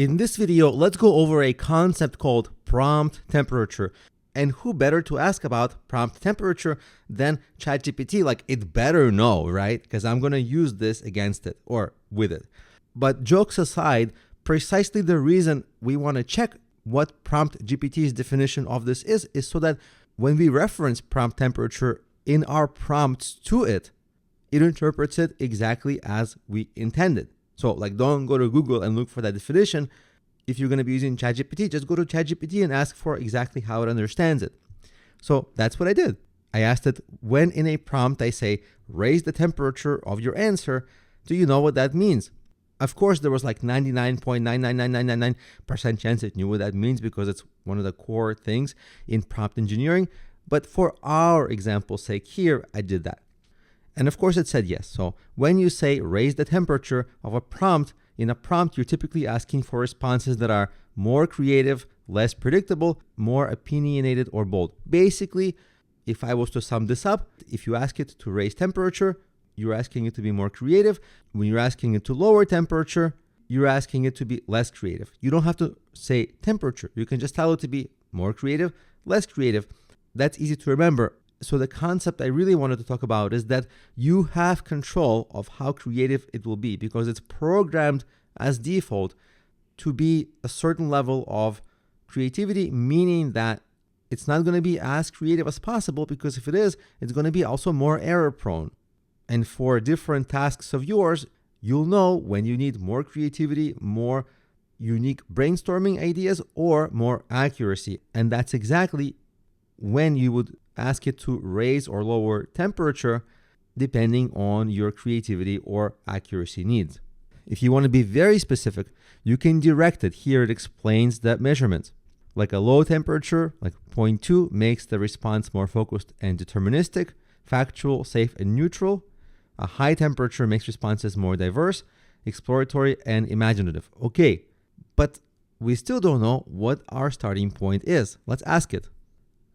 In this video, let's go over a concept called prompt temperature. And who better to ask about prompt temperature than ChatGPT? Like, it better know, right? Because I'm going to use this against it or with it. But jokes aside, precisely the reason we want to check what prompt GPT's definition of this is so that when we reference prompt temperature in our prompts to it, it interprets it exactly as we intended. So like, don't go to Google and look for that definition. If you're going to be using ChatGPT, just go to ChatGPT and ask for exactly how it understands it. So that's what I did. I asked it, when in a prompt I say, raise the temperature of your answer, do you know what that means? Of course, there was like 99.99999% chance it knew what that means because it's one of the core things in prompt engineering. But for our example's sake here, I did that. And of course, it said yes. So when you say raise the temperature of a prompt, in a prompt, you're typically asking for responses that are more creative, less predictable, more opinionated, or bold. Basically, if I was to sum this up, if you ask it to raise temperature, you're asking it to be more creative. When you're asking it to lower temperature, you're asking it to be less creative. You don't have to say temperature. You can just tell it to be more creative, less creative. That's easy to remember. So the concept I really wanted to talk about is that you have control of how creative it will be because it's programmed as default to be a certain level of creativity, meaning that it's not going to be as creative as possible because if it is, it's going to be also more error prone. And for different tasks of yours, you'll know when you need more creativity, more unique brainstorming ideas, or more accuracy. And that's exactly when you would ask it to raise or lower temperature depending on your creativity or accuracy needs. If you want to be very specific, you can direct it. Here it explains that measurements. Like a low temperature, like 0.2, makes the response more focused and deterministic, factual, safe, and neutral. A high temperature makes responses more diverse, exploratory, and imaginative. Okay, but we still don't know what our starting point is. Let's ask it.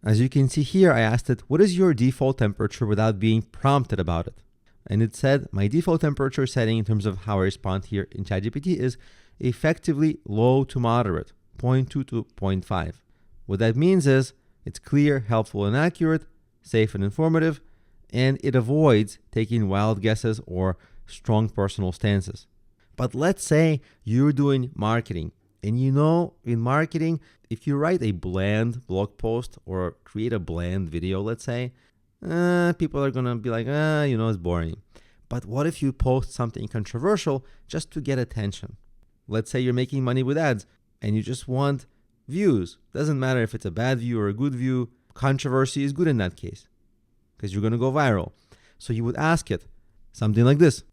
As you can see here, I asked it, what is your default temperature without being prompted about it? And it said, my default temperature setting in terms of how I respond here in ChatGPT is effectively low to moderate, 0.2 to 0.5. What that means is it's clear, helpful, and accurate, safe and informative, and it avoids taking wild guesses or strong personal stances. But let's say you're doing marketing. And you know, in marketing, if you write a bland blog post or create a bland video, let's say, people are going to be like, it's boring. But what if you post something controversial just to get attention? Let's say you're making money with ads and you just want views. Doesn't matter if it's a bad view or a good view. Controversy is good in that case because you're going to go viral. So you would ask it something like this.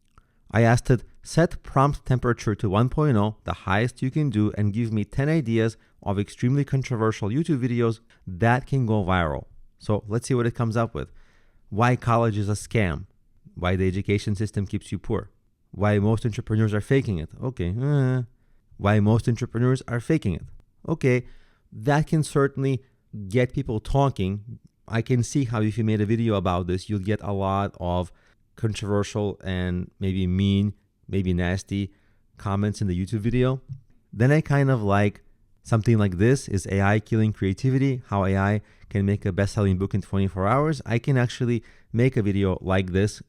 I asked it, set prompt temperature to 1.0, the highest you can do, and give me 10 ideas of extremely controversial YouTube videos that can go viral. So let's see what it comes up with. Why college is a scam. Why the education system keeps you poor. Why most entrepreneurs are faking it. Okay. Why most entrepreneurs are faking it. Okay. That can certainly get people talking. I can see how if you made a video about this, you'll get a lot of controversial and maybe mean, maybe nasty comments in the YouTube video. Then I kind of like something like this. Is AI killing creativity? How AI can make a best-selling book in 24 hours? I can actually make a video like this.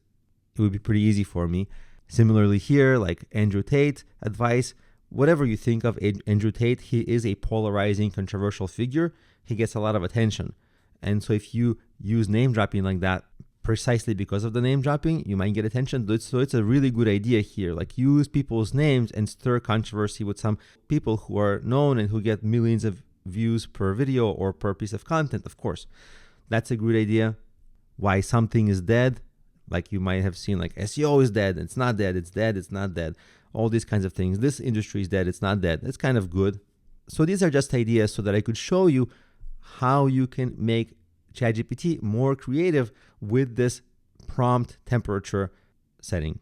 It would be pretty easy for me. Similarly here, like Andrew Tate advice, whatever you think of Andrew Tate, he is a polarizing, controversial figure. He gets a lot of attention. And so if you use name dropping like that, precisely because of the name dropping, you might get attention. So it's a really good idea here. Like, use people's names and stir controversy with some people who are known and who get millions of views per video or per piece of content, of course. That's a good idea. Why something is dead. Like you might have seen, like SEO is dead, it's not dead, it's dead, it's not dead. All these kinds of things. This industry is dead, it's not dead. It's kind of good. So these are just ideas so that I could show you how you can make ChatGPT more creative with this prompt temperature setting.